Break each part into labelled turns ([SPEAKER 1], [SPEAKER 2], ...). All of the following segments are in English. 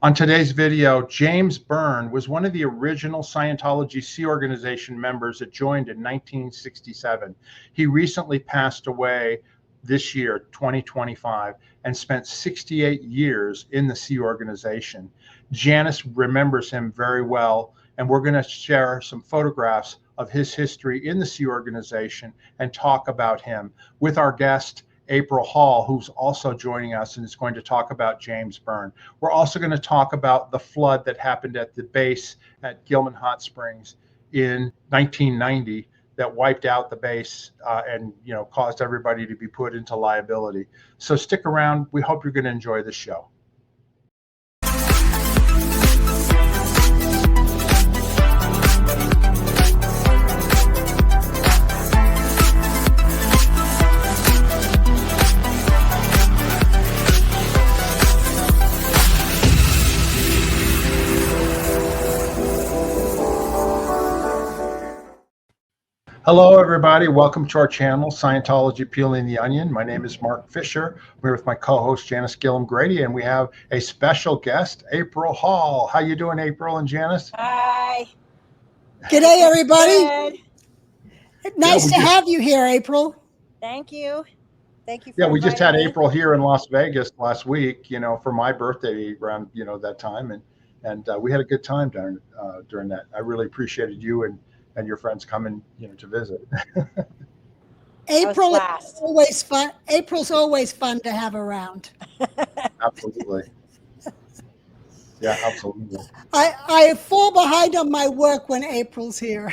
[SPEAKER 1] On today's video, James Byrne was one of the original Scientology Sea Organization members that joined in 1967. He recently passed away this year, 2025, and spent 68 years in the Sea Organization. Janis remembers him very well, and we're going to share some photographs of his history in the Sea Organization and talk about him with our guest, April Hall, who's also joining us and is going to talk about James Byrne. We're also going to talk about the flood that happened at the base at Gilman Hot Springs in 1990 that wiped out the base and caused everybody to be put into liability. So stick around. We hope you're going to enjoy the show. Hello, everybody. Welcome to our channel, Scientology Peeling the Onion. My name is Mark Fisher. We're with my co-host, Janis Gillham Grady, and we have a special guest, April Hall. How you doing, April and Janis?
[SPEAKER 2] Hi.
[SPEAKER 3] G'day, everybody.
[SPEAKER 2] Good.
[SPEAKER 3] Nice to have you here, April.
[SPEAKER 2] Thank you. Thank you for
[SPEAKER 1] we just had
[SPEAKER 2] inviting me.
[SPEAKER 1] April here in Las Vegas last week, for my birthday around, that time. And we had a good time during that. I really appreciated you and your friends coming, to visit.
[SPEAKER 3] April is always fun. April's always fun to have around.
[SPEAKER 1] Absolutely. Yeah, absolutely.
[SPEAKER 3] I fall behind on my work when April's here.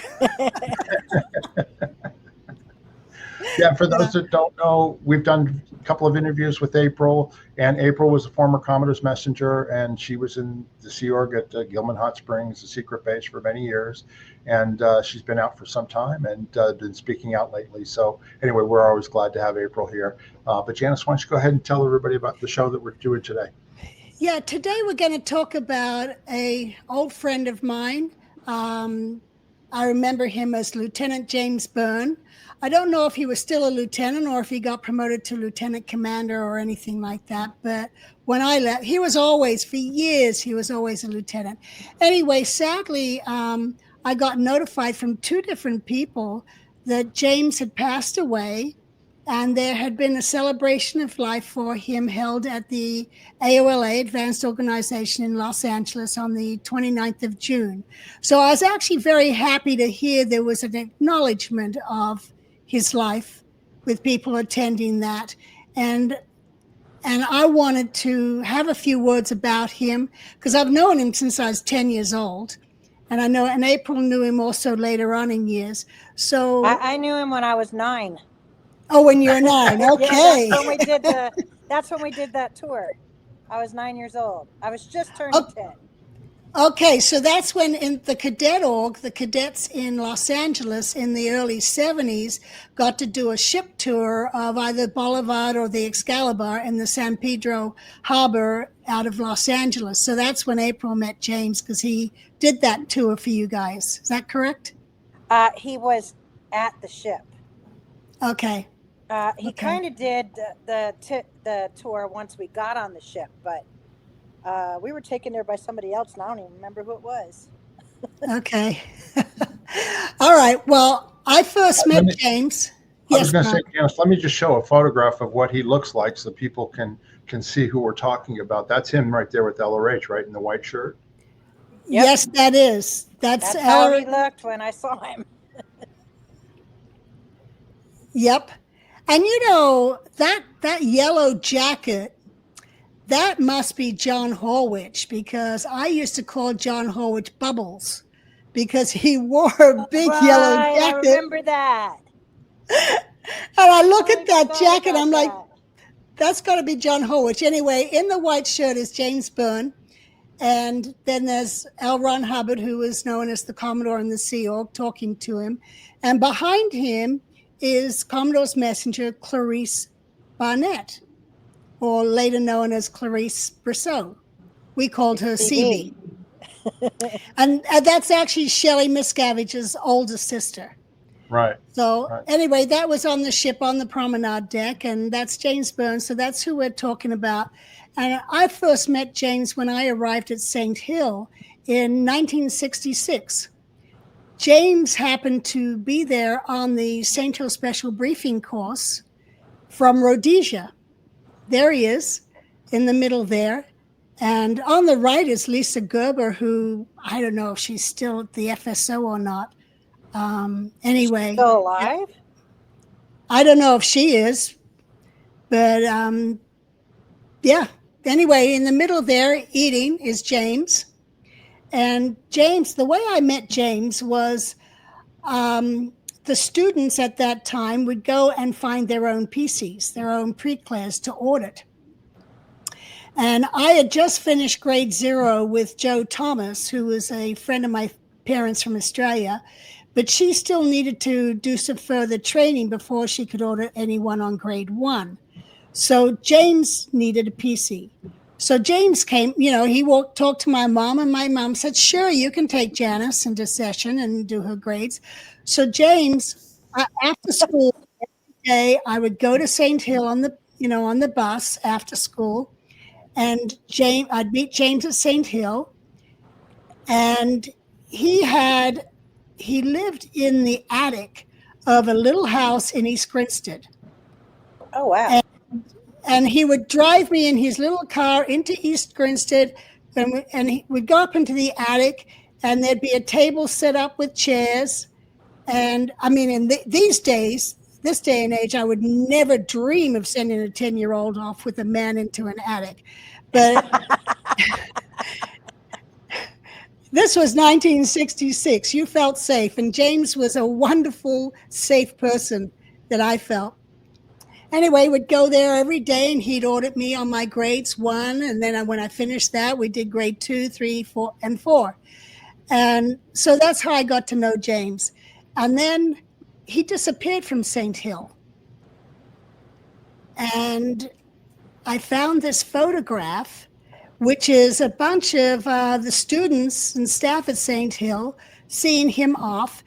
[SPEAKER 1] Yeah, for those that don't know, we've done a couple of interviews with April, and April was a former Commodore's messenger, and she was in the Sea Org at Gilman Hot Springs, the secret base, for many years, and she's been out for some time and been speaking out lately. So anyway, we're always glad to have April here. But Janis, why don't you go ahead and tell everybody about the show that we're doing today?
[SPEAKER 3] Yeah, today we're going to talk about an old friend of mine. I remember him as Lieutenant James Byrne. I don't know if he was still a lieutenant or if he got promoted to lieutenant commander or anything like that. But when I left, he was always, for years, he was always a lieutenant. Anyway, sadly, I got notified from two different people that James had passed away, and there had been a celebration of life for him held at the AOLA, Advanced Organization in Los Angeles, on the 29th of June. So I was actually very happy to hear there was an acknowledgement of his life with people attending that. And I wanted to have a few words about him because I've known him since I was 10 years old. And I know, and April knew him also later on in years. So
[SPEAKER 2] I knew him when I was 9.
[SPEAKER 3] Oh, when you were 9, okay.
[SPEAKER 2] Yeah, that's when we did that tour. I was 9 years old. I was just turning 10.
[SPEAKER 3] Okay, so that's when in the cadet org, the cadets in Los Angeles in the early 70s got to do a ship tour of either Boulevard or the Excalibur in the San Pedro Harbor out of Los Angeles. So that's when April met James, because he did that tour for you guys. Is that correct?
[SPEAKER 2] He was at the ship.
[SPEAKER 3] Okay.
[SPEAKER 2] He kind of did the tour once we got on the ship, but we were taken there by somebody else, and I don't even remember who it was.
[SPEAKER 3] Okay. All right. Well, I first met James.
[SPEAKER 1] I was going to say, Janis, let me just show a photograph of what he looks like so people can see who we're talking about. That's him right there with LRH, right, in the white shirt?
[SPEAKER 3] Yep. Yes, that is. That's
[SPEAKER 2] how he looked when I saw him.
[SPEAKER 3] Yep. And that yellow jacket, that must be John Horwich, because I used to call John Horwich Bubbles because he wore a big yellow jacket.
[SPEAKER 2] I remember that.
[SPEAKER 3] And I look at that jacket, I'm like, that's got to be John Horwich. Anyway, in the white shirt is James Byrne. And then there's L. Ron Hubbard, who is known as the Commodore in the Sea Org, talking to him. And behind him is Commodore's messenger, Clarice Barnett, or later known as Clarice Brissot. We called her CB. And that's actually Shelley Miscavige's older sister.
[SPEAKER 1] Right.
[SPEAKER 3] So
[SPEAKER 1] Right.
[SPEAKER 3] anyway, that was on the ship on the promenade deck, and that's James Byrne. So that's who we're talking about. And I first met James when I arrived at St. Hill in 1966. James happened to be there on the St. Hill Special Briefing course from Rhodesia. There he is in the middle there. And on the right is Lisa Gerber, who I don't know if she's still at the FSO or not. Anyway,
[SPEAKER 2] Still alive?
[SPEAKER 3] I don't know if she is, but yeah. Anyway, in the middle there eating is James. And James, the way I met James was the students at that time would go and find their own PCs, their own pre-class to audit. And I had just finished grade 0 with Jo Thomas, who was a friend of my parents from Australia, but she still needed to do some further training before she could audit anyone on grade 1. So James needed a PC. So James came, he talked to my mom, and my mom said, sure, you can take Janis into session and do her grades. So James, after school, every day I would go to St. Hill on the bus after school, and I'd meet James at St. Hill, and he lived in the attic of a little house in East Grinstead.
[SPEAKER 2] Oh, wow.
[SPEAKER 3] And he would drive me in his little car into East Grinstead, and we'd go up into the attic, and there'd be a table set up with chairs. And I mean, in this day and age, I would never dream of sending a 10-year-old off with a man into an attic. But this was 1966. You felt safe, and James was a wonderful, safe person that I felt. Anyway, we'd go there every day, and he'd audit me on my grades 1. And then when I finished that, we did grade 2, 3, 4, and 4. And so that's how I got to know James. And then he disappeared from St. Hill. And I found this photograph, which is a bunch of the students and staff at St. Hill seeing him off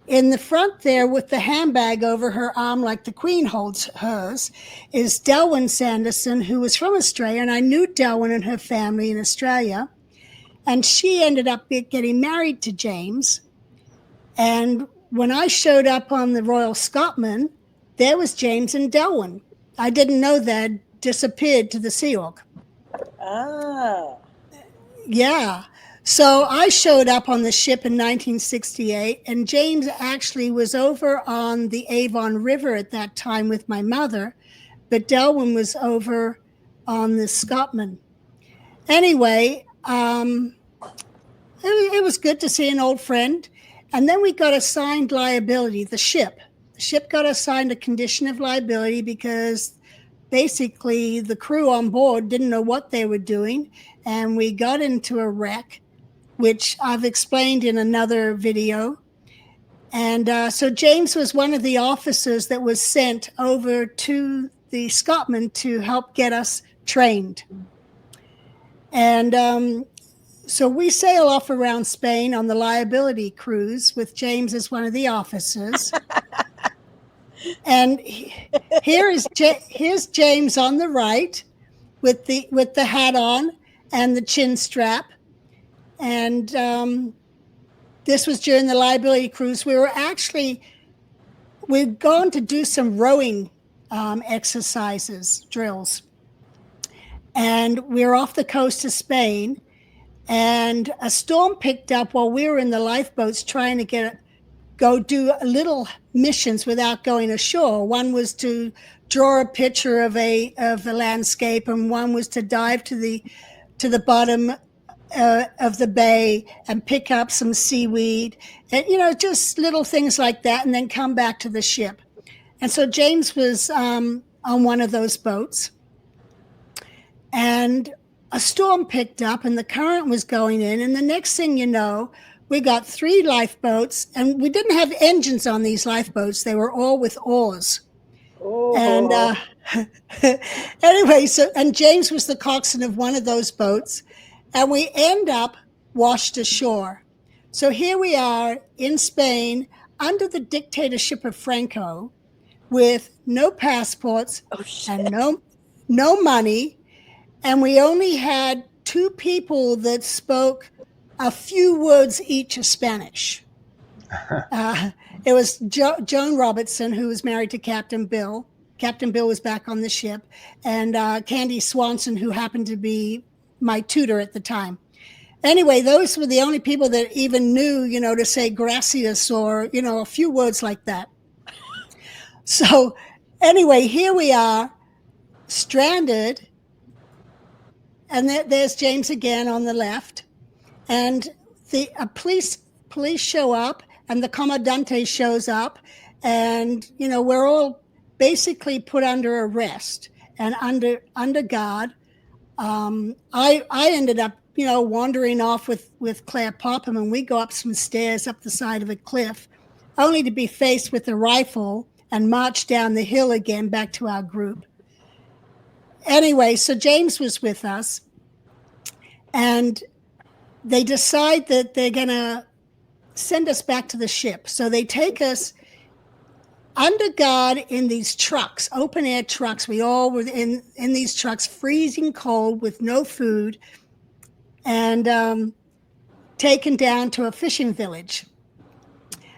[SPEAKER 3] in the front there with the handbag over her arm like the Queen holds hers is Delwyn Sanderson, who was from Australia, and I knew Delwyn and her family in Australia. And she ended up getting married to James. And when I showed up on the Royal Scotsman, there was James and Delwyn. I didn't know that disappeared to the Sea Org.
[SPEAKER 2] Ah.
[SPEAKER 3] Yeah. So I showed up on the ship in 1968, and James actually was over on the Avon River at that time with my mother, but Delwyn was over on the Scotsman. Anyway, it was good to see an old friend. And then we got assigned liability, the ship. The ship got assigned a condition of liability because basically the crew on board didn't know what they were doing, and we got into a wreck, which I've explained in another video. And so James was one of the officers that was sent over to the Scotsman to help get us trained. And so we sail off around Spain on the Liability cruise with James as one of the officers. And here's James on the right with the hat on and the chin strap. And this was during the Liability cruise. We'd gone to do some rowing exercises, drills. And we were off the coast of Spain, and a storm picked up while we were in the lifeboats trying to go do little missions without going ashore. One was to draw a picture of a landscape, and one was to dive to the bottom of the bay and pick up some seaweed, and just little things like that, and then come back to the ship. And so James was on one of those boats, and a storm picked up, and the current was going in, and the next thing you know, we got 3 lifeboats, and we didn't have engines on these lifeboats. They were all with oars. Oh. And anyway, and James was the coxswain of one of those boats, and we end up washed ashore. So here we are in Spain under the dictatorship of Franco with no passports and no money. And we only had 2 people that spoke a few words each of Spanish. It was Joan Robertson, who was married to Captain Bill. Captain Bill was back on the ship. And Candy Swanson, who happened to be my tutor at the time. Anyway, those were the only people that even knew, to say gracias or, a few words like that. So anyway, here we are, stranded. And there's James again on the left. And the police show up, and the Commandante shows up. And, we're all basically put under arrest and under guard. I ended up, wandering off with Claire Popham, and we go up some stairs up the side of a cliff, only to be faced with a rifle and march down the hill again back to our group. Anyway, so James was with us, and they decide that they're going to send us back to the ship. So they take us under guard in these trucks, open air trucks. We all were in these trucks, freezing cold with no food, and taken down to a fishing village.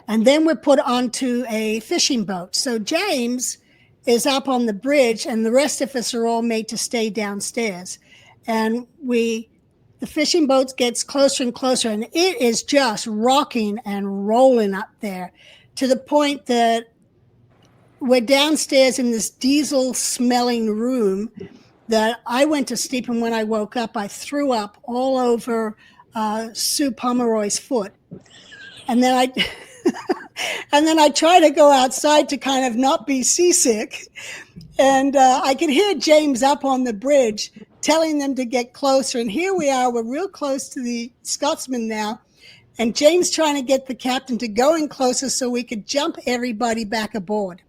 [SPEAKER 3] And then we're put onto a fishing boat. So James is up on the bridge, and the rest of us are all made to stay downstairs. And the fishing boat gets closer and closer, and it is just rocking and rolling up there to the point that we're downstairs in this diesel smelling room that I went to sleep, and when I woke up, I threw up all over Sue Pomeroy's foot. And then I tried to go outside to kind of not be seasick. And I could hear James up on the bridge telling them to get closer. And here we are, we're real close to the Scotsman now. And James trying to get the captain to go in closer so we could jump everybody back aboard.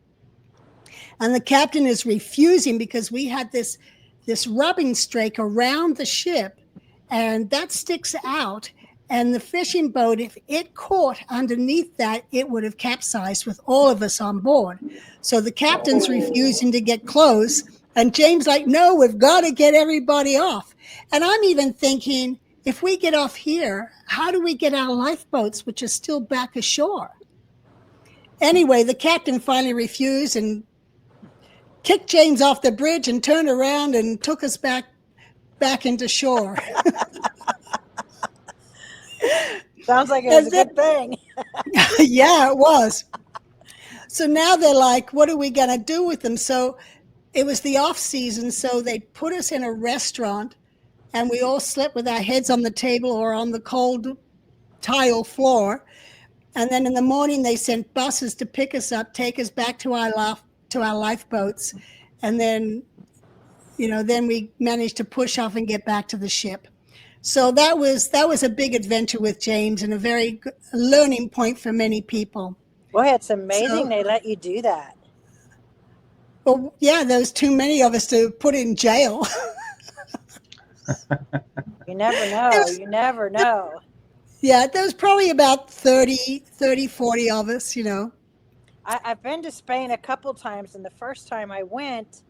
[SPEAKER 3] And the captain is refusing because we had this rubbing strake around the ship, and that sticks out. And the fishing boat, if it caught underneath that, it would have capsized with all of us on board. So the captain's refusing to get close. And James like, no, we've got to get everybody off. And I'm even thinking, if we get off here, how do we get our lifeboats, which are still back ashore? Anyway, the captain finally refused and kicked James off the bridge and turned around and took us back into shore.
[SPEAKER 2] Sounds like it was a good thing.
[SPEAKER 3] Yeah, it was. So now they're like, what are we going to do with them? So it was the off season, so they put us in a restaurant, and we all slept with our heads on the table or on the cold tile floor. And then in the morning, they sent buses to pick us up, take us back to our lifeboats. And then, then we managed to push off and get back to the ship. So that was a big adventure with James, and a very good learning point for many people.
[SPEAKER 2] Boy, it's amazing they let you do that.
[SPEAKER 3] Well, yeah, there's too many of us to put in jail.
[SPEAKER 2] You never know. You never know.
[SPEAKER 3] Yeah, there's probably about 40 of us,
[SPEAKER 2] I've been to Spain a couple times, and the first time I went,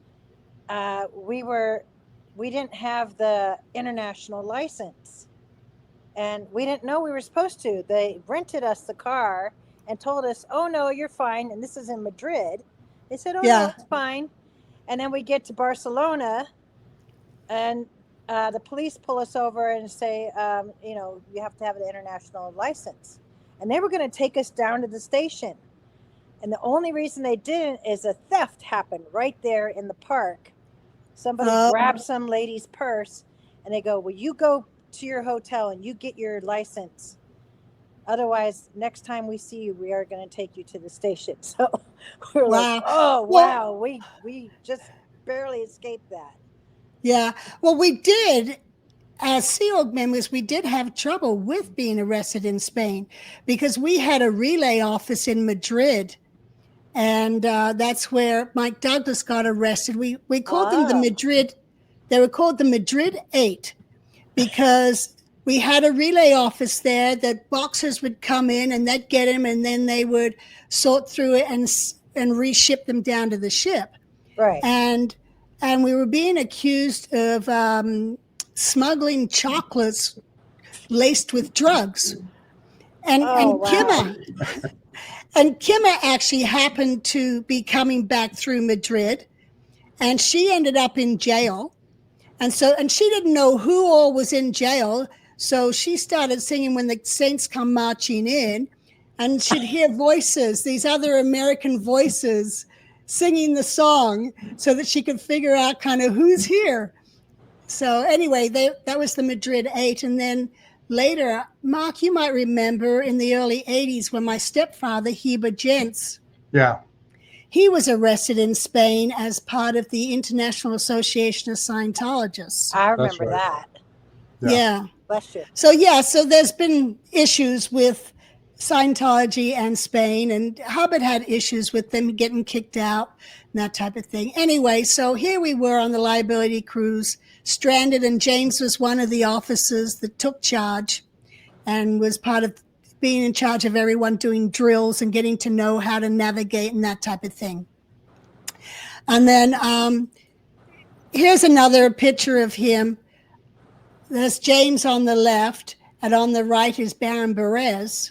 [SPEAKER 2] we didn't have the international license, and we didn't know we were supposed to. They rented us the car and told us, oh no, you're fine. And this is in Madrid. They said, oh no, it's fine. And then we get to Barcelona, and the police pull us over and say, you have to have an international license. And they were going to take us down to the station. And the only reason they didn't is a theft happened right there in the park. Somebody grabbed some lady's purse, and they go, well, you go to your hotel and you get your license. Otherwise, next time we see you, we are going to take you to the station. So we're like, oh, wow, we just barely escaped that.
[SPEAKER 3] Yeah. Well, we did, as Sea Org members, we did have trouble with being arrested in Spain because we had a relay office in Madrid. And that's where Mike Douglas got arrested. We called them the Madrid. They were called the Madrid 8 because we had a relay office there that boxers would come in and they'd get him, and then they would sort through it and reship them down to the ship.
[SPEAKER 2] Right.
[SPEAKER 3] And we were being accused of smuggling chocolates laced with drugs. And
[SPEAKER 2] wow.
[SPEAKER 3] Kimmer actually happened to be coming back through Madrid, and she ended up in jail. And she didn't know who all was in jail. So she started singing When the Saints Come Marching In, and she'd hear voices, these other American voices singing the song, so that she could figure out kind of who's here. So anyway, that was the Madrid 8. And then later, Mark, you might remember in the early 80s when my stepfather, Heber Jentz, he was arrested in Spain as part of the International Association of Scientologists.
[SPEAKER 2] I remember that.
[SPEAKER 3] Yeah.
[SPEAKER 2] Bless you.
[SPEAKER 3] So there's been issues with Scientology and Spain, and Hubbard had issues with them getting kicked out and that type of thing. Anyway, so here we were on the Liability cruise, stranded, and James was one of the officers that took charge and was part of being in charge of everyone doing drills and getting to know how to navigate and that type of thing. And then here's another picture of him. There's James on the left, and on the right is Baron Berez.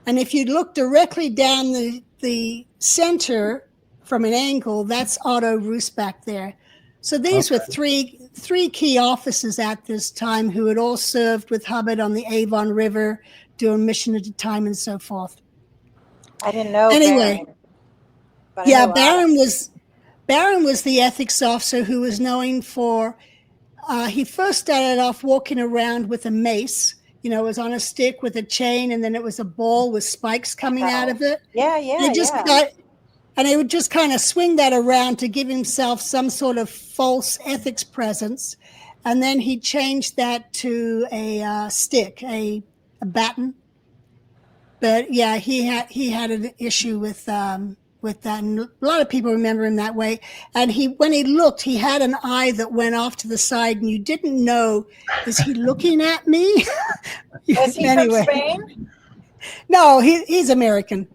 [SPEAKER 3] And if you look directly down the center from an angle, that's Otto Roos back there. So these were three key officers at this time who had all served with Hubbard on the Avon River, doing mission at a time and so forth.
[SPEAKER 2] I didn't know.
[SPEAKER 3] Anyway,
[SPEAKER 2] Baron,
[SPEAKER 3] Baron was the ethics officer who was known for. He first started off walking around with a mace. It was on a stick with a chain, and then it was a ball with spikes coming out of it. And he would just kind of swing that around to give himself some sort of false ethics presence. And then he changed that to a stick, a baton. But yeah, he had an issue with that, and a lot of people remember him that way. And when he looked, he had an eye that went off to the side, and you didn't know, is he looking at me?
[SPEAKER 2] Was he from Spain?
[SPEAKER 3] No, he's American.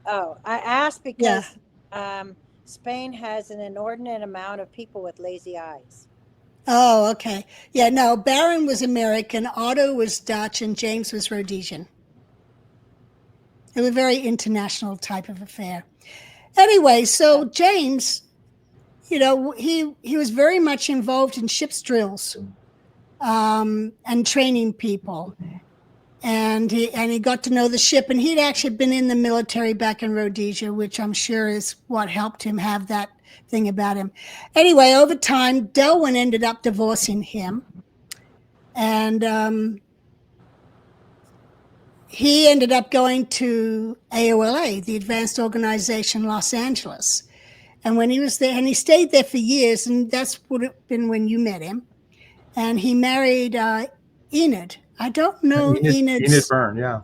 [SPEAKER 2] Oh, I asked because Spain has an inordinate amount of people with lazy eyes.
[SPEAKER 3] Oh, okay. Yeah, no, Baron was American, Otto was Dutch, and James was Rhodesian. It was a very international type of affair. Anyway, so James, he was very much involved in ship's drills and training people. And he got to know the ship, and he'd actually been in the military back in Rhodesia, which I'm sure is what helped him have that thing about him. Anyway, over time, Delwyn ended up divorcing him, and he ended up going to AOLA, the Advanced Organization Los Angeles. And when he was there, and he stayed there for years, and that's would have been when you met him. And he married Enid. I don't know Enid
[SPEAKER 1] Byrne, yeah.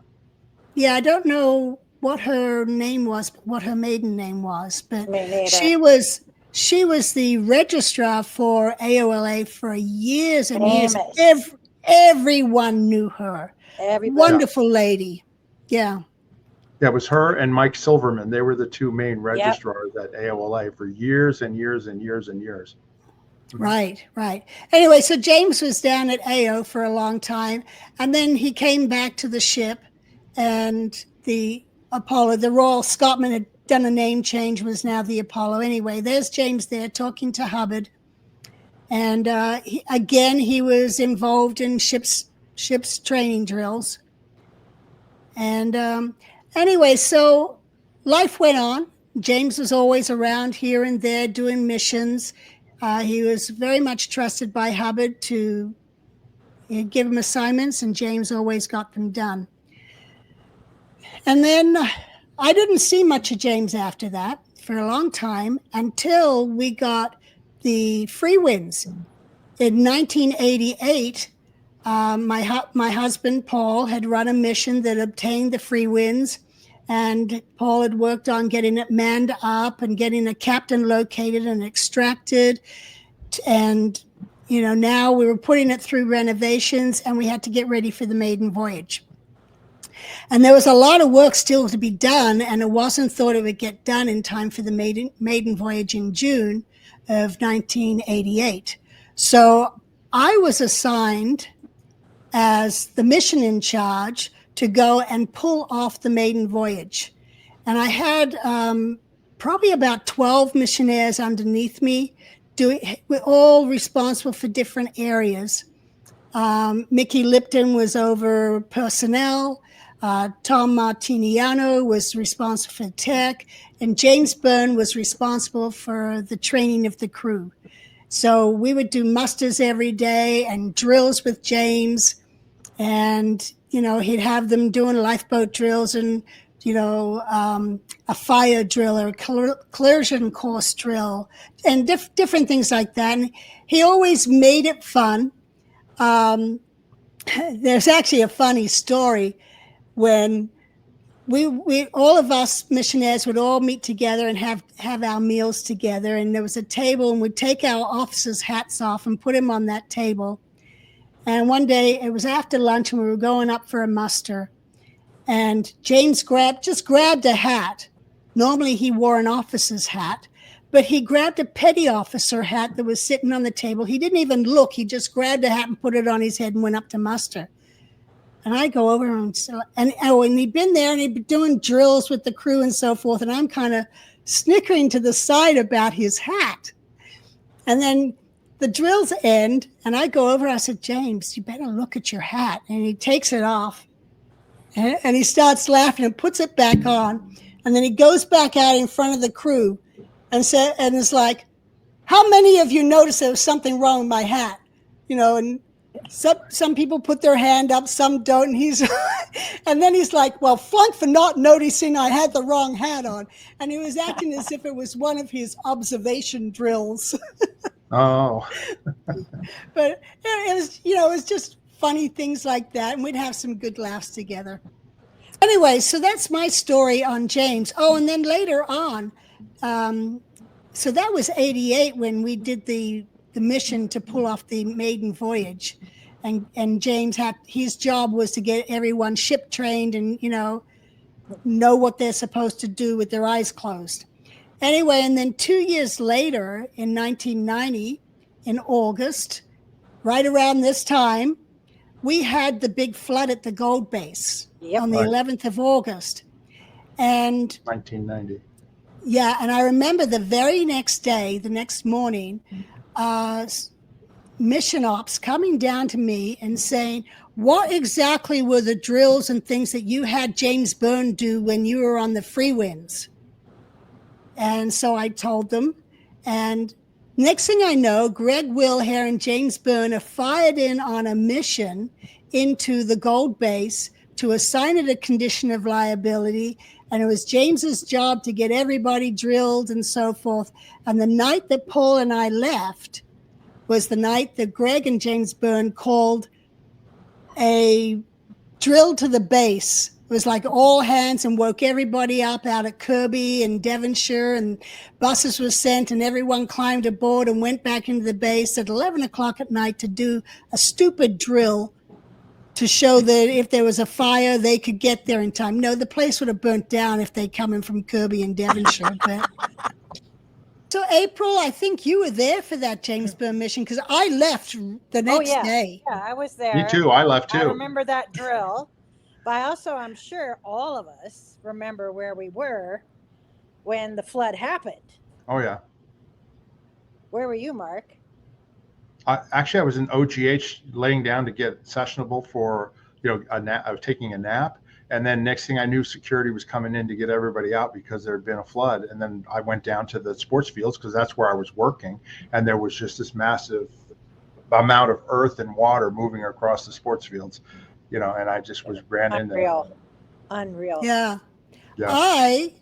[SPEAKER 3] Yeah, I don't know what her name was, what her maiden name was, but she was the registrar for AOLA for years and years. Everyone knew her.
[SPEAKER 2] Everybody.
[SPEAKER 3] Wonderful lady. Yeah.
[SPEAKER 1] Yeah, it was her and Mike Silverman. They were the two main registrars at AOLA for years and years and years and years.
[SPEAKER 3] Right. Anyway, so James was down at AO for a long time, and then he came back to the ship, and the Apollo, the Royal Scotsman, had done a name change, was now the Apollo. Anyway, there's James there talking to Hubbard, and he was involved in ship's training drills. And anyway, so life went on. James was always around here and there doing missions. He was very much trusted by Hubbard to give him assignments, and James always got them done. And then I didn't see much of James after that for a long time, until we got the free winds. In 1988, my husband, Paul, had run a mission that obtained the free winds, and Paul had worked on getting it manned up and getting a captain located and extracted. And now we were putting it through renovations and we had to get ready for the maiden voyage. And there was a lot of work still to be done, and it wasn't thought it would get done in time for the maiden voyage in June of 1988. So I was assigned as the mission in charge to go and pull off the maiden voyage. And I had probably about 12 missionaries underneath me. We're all responsible for different areas. Mickey Lipton was over personnel. Tom Martiniano was responsible for tech, and James Byrne was responsible for the training of the crew. So we would do musters every day and drills with James, and he'd have them doing lifeboat drills and a fire drill or a collision course drill and different things like that. And he always made it fun. There's actually a funny story when we all of us missionaries would all meet together and have our meals together, and there was a table, and we'd take our officers' hats off and put them on that table. And one day it was after lunch and we were going up for a muster, and James just grabbed a hat. Normally he wore an officer's hat, but he grabbed a petty officer hat that was sitting on the table. He didn't even look. He just grabbed a hat and put it on his head and went up to muster. And I go over and he'd been there and he'd been doing drills with the crew and so forth. And I'm kind of snickering to the side about his hat. And then the drills end and I go over, I said, James, you better look at your hat. And he takes it off and he starts laughing and puts it back on. And then he goes back out in front of the crew and is like, how many of you noticed there was something wrong with my hat? And some people put their hand up, some don't. And and then he's like, well, flunk for not noticing I had the wrong hat on. And he was acting as if it was one of his observation drills.
[SPEAKER 1] Oh.
[SPEAKER 3] But it was just funny things like that. And we'd have some good laughs together. Anyway, so that's my story on James. Oh, and then later on, so that was 88 when we did the mission to pull off the maiden voyage. And James his job was to get everyone ship trained and, know what they're supposed to do with their eyes closed. Anyway, and then 2 years later, in 1990, in August, right around this time, we had the big flood at the Gold Base on the 11th of August. And
[SPEAKER 1] 1990.
[SPEAKER 3] Yeah, and I remember the very next day, the next morning, mission ops coming down to me and saying, what exactly were the drills and things that you had James Byrne do when you were on the free winds? And so I told them, and next thing I know, Greg Wilhare and James Byrne are fired in on a mission into the Gold Base to assign it a condition of liability. And it was James's job to get everybody drilled and so forth. And the night that Paul and I left was the night that Greg and James Byrne called a drill to the base. It was like all hands and woke everybody up out at Kirby and Devonshire, and buses were sent and everyone climbed aboard and went back into the base at 11 o'clock at night to do a stupid drill to show that if there was a fire, they could get there in time. No, the place would have burnt down if they come in from Kirby and Devonshire. But so April, I think you were there for that James Byrne mission because I left the next day.
[SPEAKER 2] Yeah, I was there.
[SPEAKER 1] Me too. I left too.
[SPEAKER 2] I remember that drill. But also, I'm sure all of us remember where we were when the flood happened.
[SPEAKER 1] Oh, yeah.
[SPEAKER 2] Where were you, Mark?
[SPEAKER 1] Actually, I was in OGH laying down to get sessionable for, a nap. I was taking a nap. And then next thing I knew, security was coming in to get everybody out because there had been a flood. And then I went down to the sports fields because that's where I was working. And there was just this massive amount of earth and water moving across the sports fields. And I just ran in there.
[SPEAKER 2] Unreal.
[SPEAKER 3] Yeah. I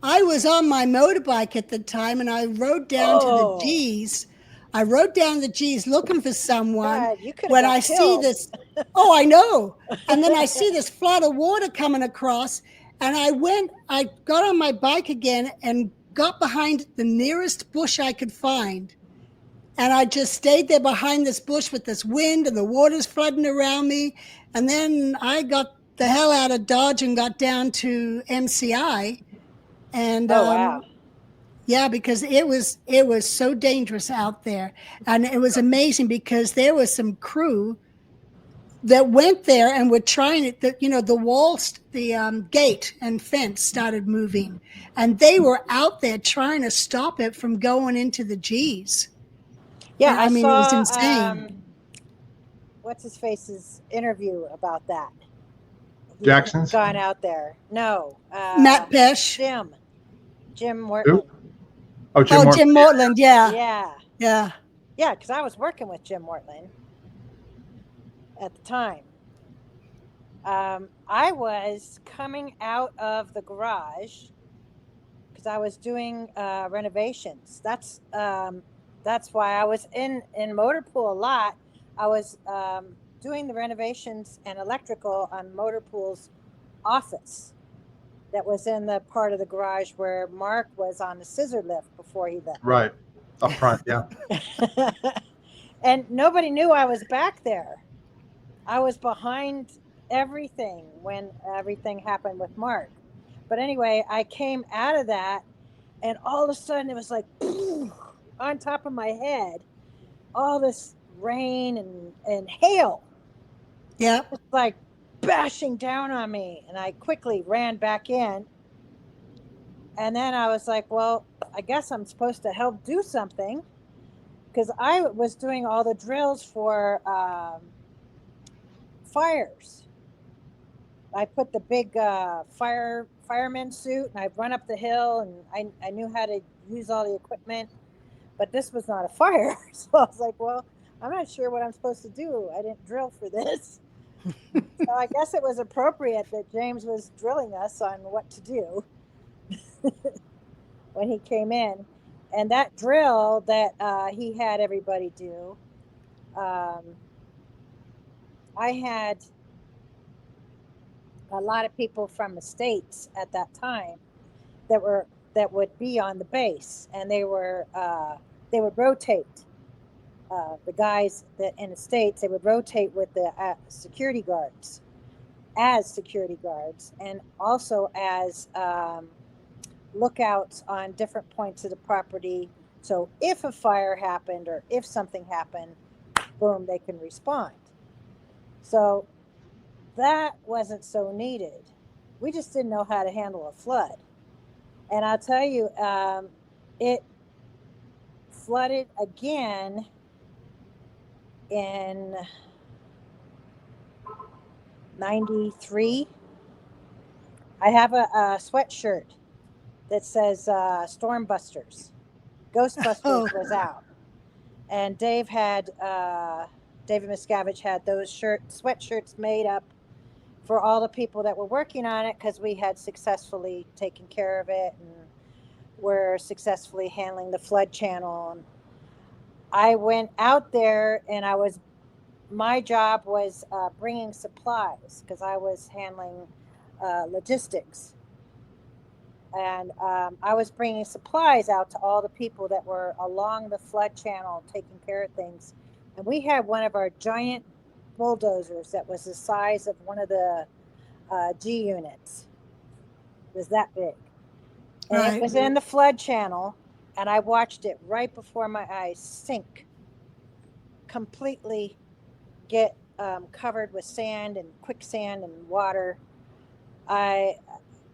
[SPEAKER 3] was on my motorbike at the time, and I rode down to the G's. I rode down the G's looking for someone.
[SPEAKER 2] God,
[SPEAKER 3] when I see this, I know. And then I see this flood of water coming across, and I got on my bike again and got behind the nearest bush I could find. And I just stayed there behind this bush with this wind and the water's flooding around me. And then I got the hell out of Dodge and got down to MCI. And
[SPEAKER 2] Oh, wow.
[SPEAKER 3] yeah, because it was so dangerous out there. And it was amazing because there was some crew that went there and were trying it. The walls, the gate and fence started moving, and they were out there trying to stop it from going into the G's.
[SPEAKER 2] Yeah, I
[SPEAKER 3] mean, it was
[SPEAKER 2] saw
[SPEAKER 3] insane.
[SPEAKER 2] what's his face's interview about that. He
[SPEAKER 1] Jackson's?
[SPEAKER 2] gone out there. No,
[SPEAKER 3] Matt Pesh.
[SPEAKER 2] Jim Morton.
[SPEAKER 1] Who? Oh, Jim Morton.
[SPEAKER 3] Jim Mortland. Yeah.
[SPEAKER 2] Yeah. Because I was working with Jim Mortland at the time. I was coming out of the garage because I was doing renovations. That's why I was in motor pool a lot. I was doing the renovations and electrical on motor pool's office that was in the part of the garage where Mark was on the scissor lift before he left.
[SPEAKER 1] Right. Up front, yeah.
[SPEAKER 2] And nobody knew I was back there. I was behind everything when everything happened with Mark. But anyway, I came out of that, and all of a sudden it was like on top of my head, all this rain and hail.
[SPEAKER 3] Yeah.
[SPEAKER 2] It's like bashing down on me, and I quickly ran back in. And then I was like, well, I guess I'm supposed to help do something, because I was doing all the drills for fires. I put the big fireman suit, and I'd run up the hill, and I knew how to use all the equipment, but this was not a fire. So I was like, well, I'm not sure what I'm supposed to do. I didn't drill for this. So I guess it was appropriate that James was drilling us on what to do when he came in. And that drill that he had everybody do, I had a lot of people from the States at that time that would be on the base, and they would rotate. The guys that in the States, they would rotate with the security guards as security guards, and also as lookouts on different points of the property. So if a fire happened or if something happened, boom, they can respond. So that wasn't so needed. We just didn't know how to handle a flood. And I'll tell you, it flooded again in 93. I have a sweatshirt that says Storm Busters. Ghostbusters was out. And David Miscavige had those sweatshirts made up for all the people that were working on it, because we had successfully taken care of it and were successfully handling the flood channel. And I went out there, and my job was bringing supplies, because I was handling logistics. And I was bringing supplies out to all the people that were along the flood channel taking care of things. And we had one of our giant bulldozers that was the size of one of the G units. It was that big. And It was in the flood channel, and I watched it right before my eyes sink, completely get covered with sand and quicksand and water.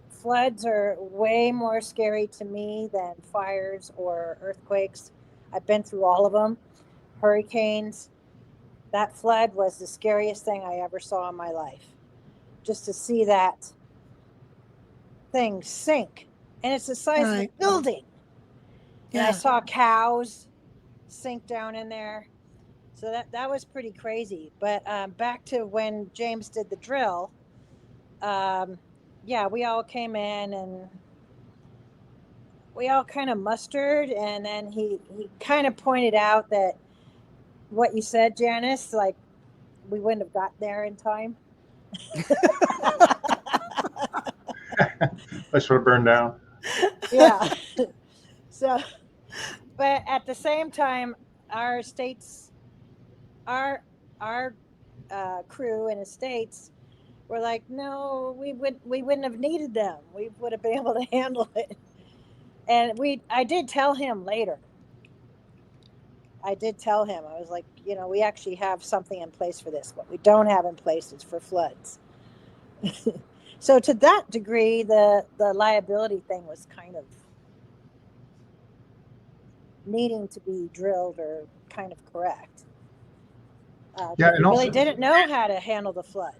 [SPEAKER 2] Floods are way more scary to me than fires or earthquakes. I've been through all of them. Hurricanes. That flood was the scariest thing I ever saw in my life. Just to see that thing sink. And it's the size of a building. Yeah. And I saw cows sink down in there. So that was pretty crazy. But back to when James did the drill, we all came in and we all kind of mustered. And then he kind of pointed out that what you said, Janis, like we wouldn't have got there in time.
[SPEAKER 1] Place would have burned down.
[SPEAKER 2] Yeah. So, but at the same time, our estates, our crew and estates were like, no, we wouldn't have needed them. We would have been able to handle it. And I did tell him later. I was like, we actually have something in place for this. What we don't have in place is for floods. So to that degree, the liability thing was kind of needing to be drilled or kind of correct.
[SPEAKER 1] Yeah,
[SPEAKER 2] we
[SPEAKER 1] and
[SPEAKER 2] really
[SPEAKER 1] also
[SPEAKER 2] didn't know how to handle the flood.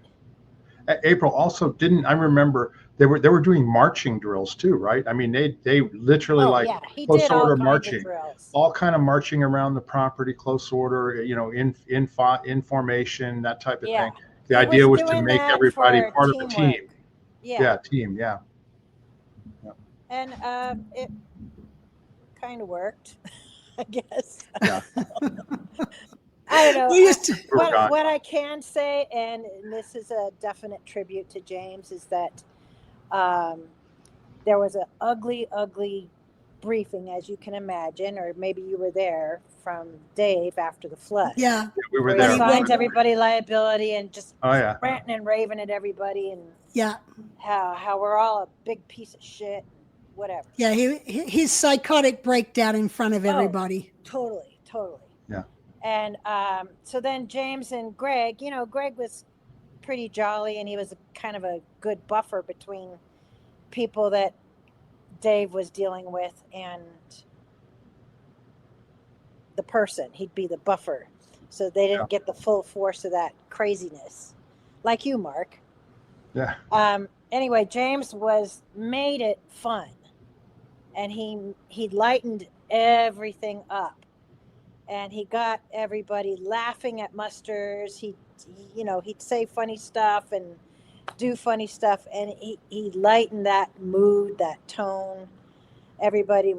[SPEAKER 1] April also didn't. I remember they were doing marching drills too, right? I mean, they literally
[SPEAKER 2] He
[SPEAKER 1] close
[SPEAKER 2] did all
[SPEAKER 1] order
[SPEAKER 2] kinds
[SPEAKER 1] marching,
[SPEAKER 2] of drills.
[SPEAKER 1] all kind of marching around the property, close order, in formation, that type of thing. The idea was to make everybody part of the team. Yeah, team. Yeah.
[SPEAKER 2] And it kind of worked, I guess.
[SPEAKER 1] Yeah.
[SPEAKER 2] I don't know. What I can say, and this is a definite tribute to James, is that there was an ugly, ugly briefing, as you can imagine, or maybe you were there, from Dave after the flood.
[SPEAKER 3] Yeah,
[SPEAKER 1] we were there.
[SPEAKER 2] He assigned everybody liability and just
[SPEAKER 1] ranting
[SPEAKER 2] and raving at everybody, and how we're all a big piece of shit, whatever.
[SPEAKER 3] Yeah, his psychotic breakdown in front of everybody.
[SPEAKER 2] Totally.
[SPEAKER 1] Yeah.
[SPEAKER 2] And so then James and Greg, Greg was pretty jolly, and he was kind of a good buffer between people that Dave was dealing with and the person. He'd be the buffer, so they didn't get the full force of that craziness, like you, Mark.
[SPEAKER 1] Yeah.
[SPEAKER 2] Anyway, James made it fun, and he lightened everything up. And he got everybody laughing at musters. He'd say funny stuff and do funny stuff. And he lightened that mood, that tone. Everybody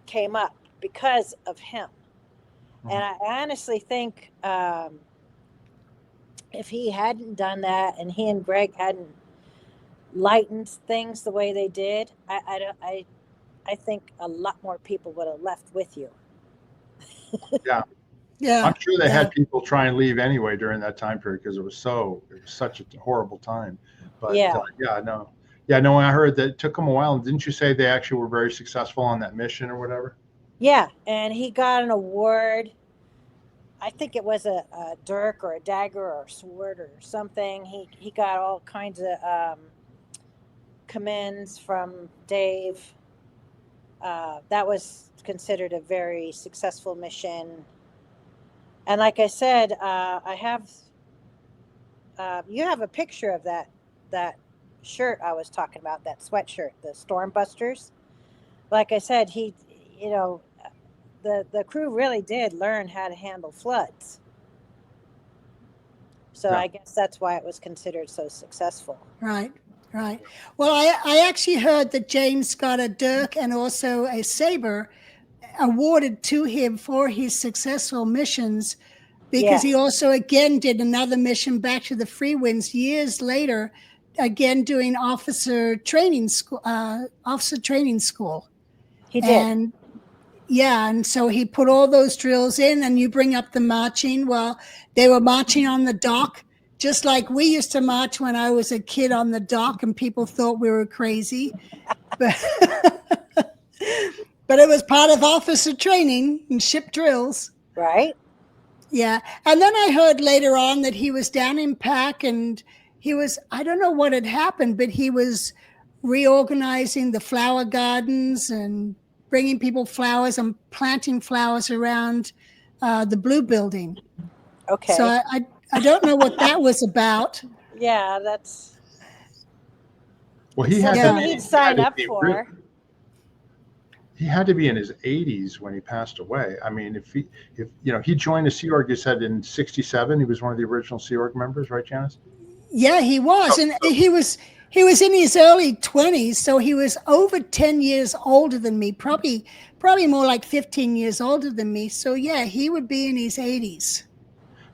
[SPEAKER 2] came up because of him. Mm-hmm. And I honestly think if he hadn't done that, and he and Greg hadn't lightened things the way they did, I think a lot more people would have left with you.
[SPEAKER 1] Yeah. I'm sure they had people try and leave anyway during that time period because it was such a horrible time. But no. I heard that it took them a while. And didn't you say they actually were very successful on that mission or whatever?
[SPEAKER 2] Yeah, and he got an award. I think it was a dirk or a dagger or a sword or something. He got all kinds of commends from Dave. That was considered a very successful mission. And like I said, you have a picture of that shirt I was talking about, that sweatshirt, the Storm Busters. Like I said, the crew really did learn how to handle floods. So I guess that's why it was considered so successful.
[SPEAKER 3] Right. Well, I actually heard that James got a dirk and also a saber awarded to him for his successful missions, because he also again did another mission back to the Free Winds years later, again doing officer training school. He did. And so he put all those drills in, and you bring up the marching. Well, they were marching on the dock, just like we used to march when I was a kid on the dock, and people thought we were crazy. But it was part of officer training and ship drills.
[SPEAKER 2] Right.
[SPEAKER 3] Yeah. And then I heard later on that he was down in PAC, and I don't know what had happened, but he was reorganizing the flower gardens and bringing people flowers and planting flowers around the Blue Building.
[SPEAKER 2] Okay.
[SPEAKER 3] So I don't know what that was about.
[SPEAKER 2] Yeah, that's...
[SPEAKER 1] Well, he'd
[SPEAKER 2] sign up for.
[SPEAKER 1] He had to be in his 80s when he passed away. I mean, if he joined the Sea Org, you said in '67, he was one of the original Sea Org members, right, Janis?
[SPEAKER 3] Yeah, he was, and he was in his early 20s, so he was over 10 years older than me, probably more like 15 years older than me. So yeah, he would be in his 80s.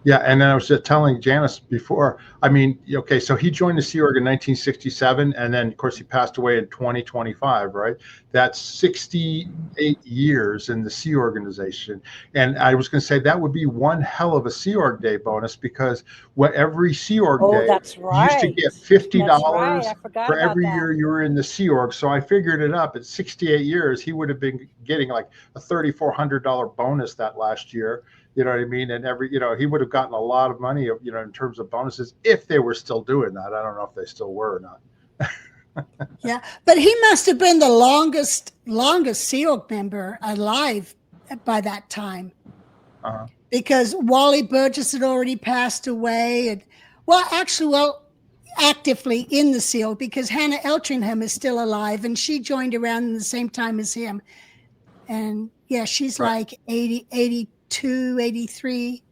[SPEAKER 1] Yeah, and then I was just telling Janis before, I mean, okay, so he joined the Sea Org in 1967, and then, of course, he passed away in 2025, right? That's 68 years in the Sea Organization. And I was going to say that would be one hell of a Sea Org Day bonus, because every Sea Org Day,
[SPEAKER 2] that's
[SPEAKER 1] you used to
[SPEAKER 2] right.
[SPEAKER 1] get $50
[SPEAKER 2] That's right. I forgot
[SPEAKER 1] for
[SPEAKER 2] about
[SPEAKER 1] every
[SPEAKER 2] that.
[SPEAKER 1] year you were in the Sea Org. So I figured it up. At 68 years, he would have been getting like a $3,400 bonus that last year. You know what I mean? And he would have gotten a lot of money, in terms of bonuses, if they were still doing that. I don't know if they still were or not.
[SPEAKER 3] Yeah, but he must have been the longest Sea Org member alive by that time, because Wally Burgess had already passed away, and actively in the Sea Org, because Hannah Eltringham is still alive, and she joined around in the same time as him, and yeah, she's like 80, 82, 83.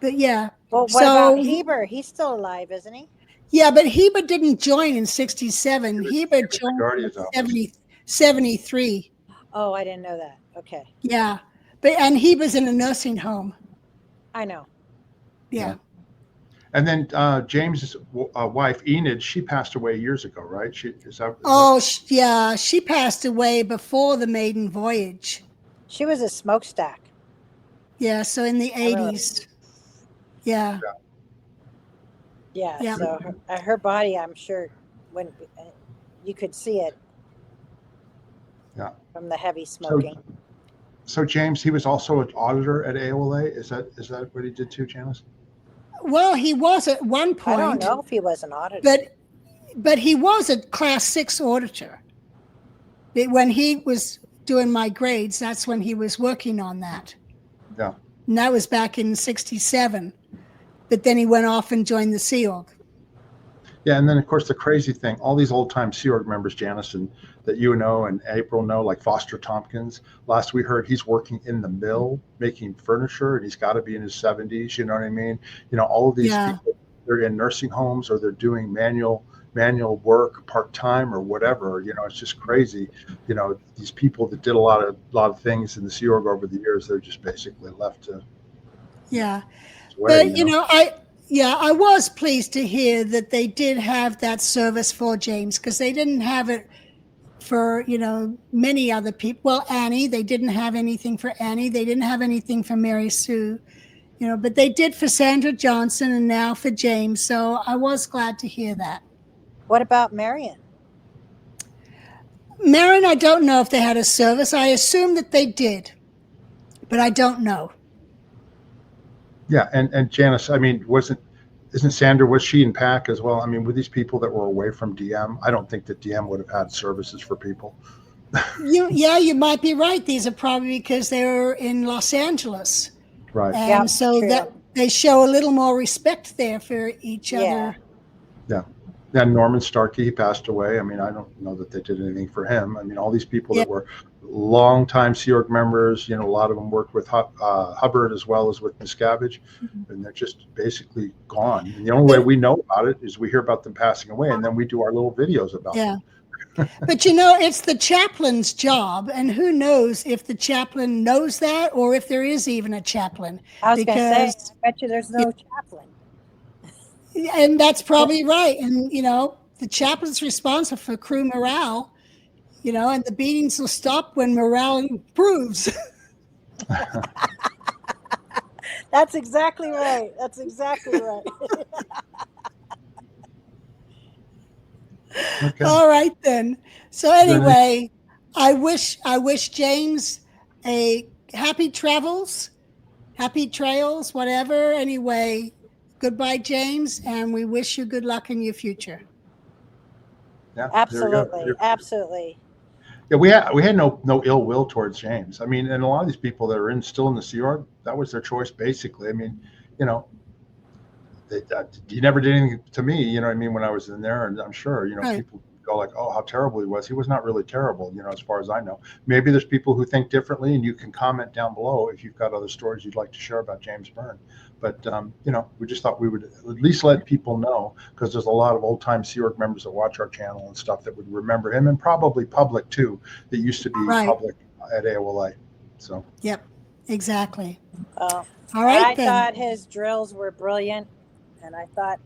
[SPEAKER 3] But yeah.
[SPEAKER 2] Well, what about Heber? He's still alive, isn't he?
[SPEAKER 3] Yeah, but Heber didn't join in 67. Heber joined in 73.
[SPEAKER 2] Oh, I didn't know that. Okay.
[SPEAKER 3] Yeah. And Heber's in a nursing home.
[SPEAKER 2] I know.
[SPEAKER 3] Yeah.
[SPEAKER 1] And then James's wife, Enid, she passed away years ago, right?
[SPEAKER 3] Yeah. She passed away before the maiden voyage.
[SPEAKER 2] She was a smokestack.
[SPEAKER 3] Yeah, so in the 80s. Yeah.
[SPEAKER 2] Yeah. So her body, I'm sure, when you could see it.
[SPEAKER 1] Yeah.
[SPEAKER 2] From the heavy smoking.
[SPEAKER 1] So James, he was also an auditor at AOLA. Is that what he did too, Janis?
[SPEAKER 3] Well, he was at one point.
[SPEAKER 2] I don't know if he was an auditor.
[SPEAKER 3] But he was a Class 6 auditor. When he was doing my grades, that's when he was working on that.
[SPEAKER 1] Yeah.
[SPEAKER 3] And that was back in 67. But then he went off and joined the Sea Org.
[SPEAKER 1] Yeah, and then of course the crazy thing, all these old-time Sea Org members, Janis, and that you know and April know, like Foster Tompkins. Last we heard, he's working in the mill making furniture, and he's got to be in his 70s. You know what I mean? All of these people, they're in nursing homes or they're doing manual work part-time or whatever. It's just crazy. These people that did a lot of things in the Sea Org over the years, they're just basically left to.
[SPEAKER 3] Yeah, but I was pleased to hear that they did have that service for James, because they didn't have it for, many other people. Well, Annie, they didn't have anything for Annie. They didn't have anything for Mary Sue, but they did for Sandra Johnson and now for James. So I was glad to hear that.
[SPEAKER 2] What about Marion?
[SPEAKER 3] Marion, I don't know if they had a service. I assume that they did, but I don't know.
[SPEAKER 1] Yeah, and Janis, I mean, was she in PAC as well? I mean, with these people that were away from DM, I don't think that DM would have had services for people.
[SPEAKER 3] You might be right. These are probably because they were in Los Angeles.
[SPEAKER 1] Right.
[SPEAKER 3] And so that they show a little more respect there for each other.
[SPEAKER 1] Yeah. And Norman Starkey, he passed away. I mean, I don't know that they did anything for him. I mean, all these people that were longtime Sea Org members, a lot of them worked with Hubbard as well as with Miscavige, and they're just basically gone. And the only way we know about it is we hear about them passing away, and then we do our little videos about them.
[SPEAKER 3] But it's the chaplain's job, and who knows if the chaplain knows that or if there is even a chaplain.
[SPEAKER 2] I was going to say, I bet you there's no chaplain.
[SPEAKER 3] And that's probably right. And, the chaplain's responsible for crew morale, and the beatings will stop when morale improves.
[SPEAKER 2] That's exactly right.
[SPEAKER 1] Okay.
[SPEAKER 3] All right, then. So anyway, I wish James a happy travels, happy trails, whatever. Anyway, goodbye, James, and we wish you good luck in your future.
[SPEAKER 1] Yeah,
[SPEAKER 2] absolutely.
[SPEAKER 1] Yeah, we had no ill will towards James. I mean, and a lot of these people that are still in the Sea Org, that was their choice basically. I mean, he never did anything to me. You know what I mean? When I was in there, and I'm sure people go like, "Oh, how terrible he was." He was not really terrible, as far as I know. Maybe there's people who think differently, and you can comment down below if you've got other stories you'd like to share about James Byrne. But we just thought we would at least let people know, because there's a lot of old-time Sea Org members that watch our channel and stuff that would remember him, and probably public too, that used to be public at AOLA. So.
[SPEAKER 3] Yep. Exactly.
[SPEAKER 2] Oh,
[SPEAKER 3] All right,
[SPEAKER 2] I
[SPEAKER 3] then.
[SPEAKER 2] thought his drills were brilliant, and I thought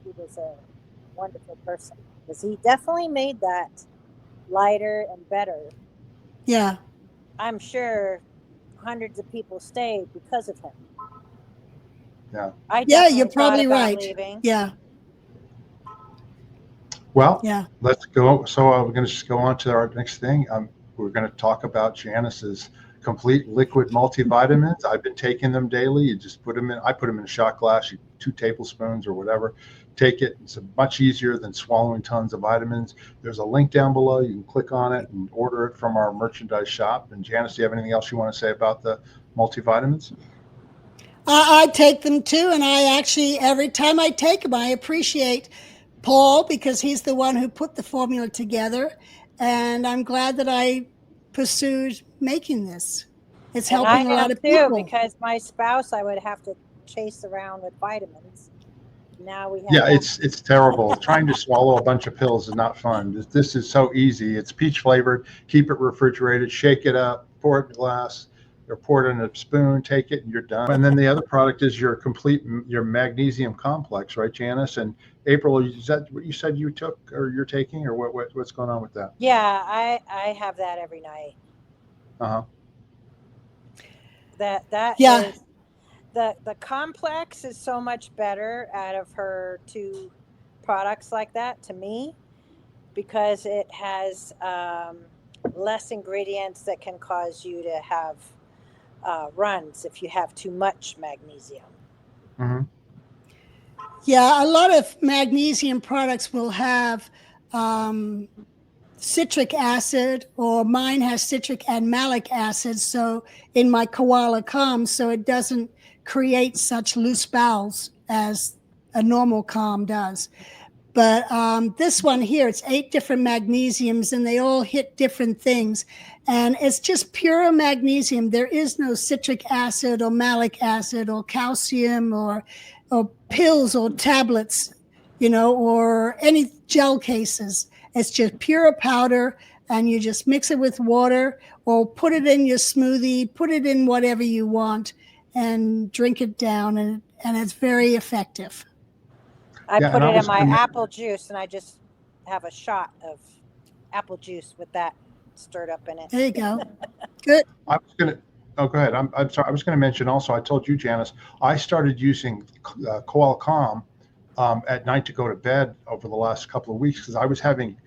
[SPEAKER 2] he was a wonderful person because he definitely made that lighter and better.
[SPEAKER 3] Yeah.
[SPEAKER 2] I'm sure hundreds of people stayed because of him.
[SPEAKER 1] Yeah.
[SPEAKER 2] I
[SPEAKER 3] Yeah,
[SPEAKER 2] definitely
[SPEAKER 3] you're
[SPEAKER 2] thought
[SPEAKER 3] probably
[SPEAKER 2] about
[SPEAKER 3] right.
[SPEAKER 2] leaving.
[SPEAKER 3] Yeah.
[SPEAKER 1] Well,
[SPEAKER 3] Yeah.
[SPEAKER 1] let's go. So we're going to just go on to our next thing. We're going to talk about Janis's complete liquid multivitamins. I've been taking them daily. You just put them in. I put them in a shot glass, 2 tablespoons or whatever. Take it. It's much easier than swallowing tons of vitamins. There's a link down below. You can click on it and order it from our merchandise shop. And Janis, do you have anything else you want to say about the multivitamins?
[SPEAKER 3] I take them too, and I actually, every time I take them, I appreciate Paul because he's the one who put the formula together, and I'm glad that I pursued making this. It's
[SPEAKER 2] And I
[SPEAKER 3] helping a lot
[SPEAKER 2] am
[SPEAKER 3] of
[SPEAKER 2] too,
[SPEAKER 3] people.
[SPEAKER 2] because my spouse I would have to chase around with vitamins. Now we have
[SPEAKER 1] Yeah,
[SPEAKER 2] that.
[SPEAKER 1] it's terrible. Trying to swallow a bunch of pills is not fun. This is so easy. It's peach flavored. Keep it refrigerated. Shake it up. Pour it in a glass, or pour it in a spoon. Take it, and you're done. And then the other product is your magnesium complex, right, Janis? And April, is that what you said you took or you're taking, or what's going on with that?
[SPEAKER 2] Yeah, I have that every night.
[SPEAKER 1] Uh-huh.
[SPEAKER 2] That
[SPEAKER 3] Yeah.
[SPEAKER 2] is the complex is so much better out of her 2 products like that to me, because it has less ingredients that can cause you to have runs if you have too much magnesium.
[SPEAKER 1] Mm-hmm.
[SPEAKER 3] Yeah, a lot of magnesium products will have citric acid, or mine has citric and malic acid. So in my koala calm, so it doesn't create such loose bowels as a normal calm does. But this one here, it's 8 different magnesiums, and they all hit different things. And it's just pure magnesium. There is no citric acid or malic acid or calcium or pills or tablets, or any gel cases. It's just pure powder, and you just mix it with water or put it in your smoothie, put it in whatever you want, and drink it down. And it's very effective.
[SPEAKER 2] I
[SPEAKER 1] Yeah,
[SPEAKER 2] put
[SPEAKER 1] and I
[SPEAKER 2] it in
[SPEAKER 1] was
[SPEAKER 2] my
[SPEAKER 1] gonna,
[SPEAKER 2] apple juice, and I just have a shot of apple juice with that stirred up in it.
[SPEAKER 3] There you go. Good.
[SPEAKER 1] I was gonna. Oh, go ahead. I'm sorry. I was going to mention also. I told you, Janis, I started using Koala Calm at night to go to bed over the last couple of weeks because I was having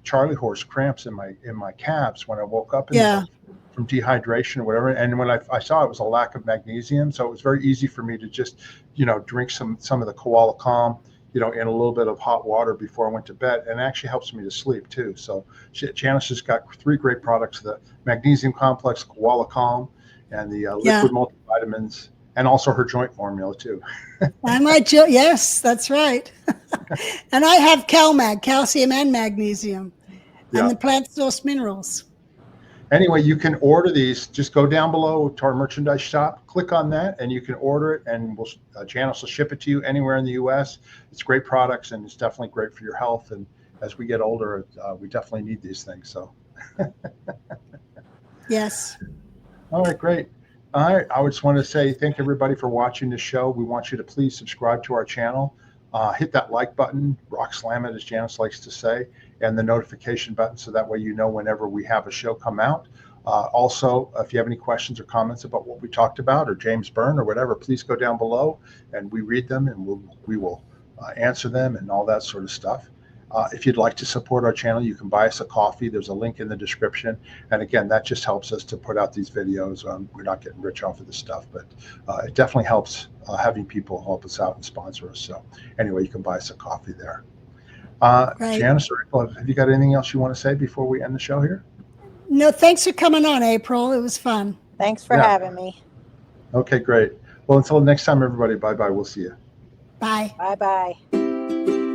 [SPEAKER 1] Charlie horse cramps in my calves when I woke up in the morning from dehydration or whatever. And when I saw it was a lack of magnesium, so it was very easy for me to just drink some of the Koala Calm in a little bit of hot water before I went to bed, and it actually helps me to sleep too. So Janis has got 3 great products: the magnesium complex, Koala Calm, and the liquid multivitamins, and also her joint formula too.
[SPEAKER 3] Yes, that's right. And I have CalMag, calcium and magnesium, and the plant source minerals.
[SPEAKER 1] Anyway, you can order these. Just go down below to our merchandise shop, click on that, and you can order it, and Janis will ship it to you anywhere in the U.S. It's great products, and it's definitely great for your health. And as we get older, we definitely need these things. So,
[SPEAKER 3] Yes.
[SPEAKER 1] all right, great. All right, I just want to say thank everybody for watching this show. We want you to please subscribe to our channel. Hit that like button, rock slam it, as Janis likes to say, and the notification button, so that way you know whenever we have a show come out. Also, if you have any questions or comments about what we talked about, or James Byrne or whatever, please go down below and we read them, and we will answer them and all that sort of stuff. If you'd like to support our channel, you can buy us a coffee. There's a link in the description. And again, that just helps us to put out these videos. We're not getting rich off of this stuff, but it definitely helps having people help us out and sponsor us. So anyway, you can buy us a coffee there. Janis or April, have you got anything else you want to say before we end the show here?
[SPEAKER 3] No, thanks for coming on, April. It was fun.
[SPEAKER 2] Thanks for having me.
[SPEAKER 1] Okay, great. Well, until next time, everybody, bye-bye. We'll see you.
[SPEAKER 3] Bye.
[SPEAKER 2] Bye-bye.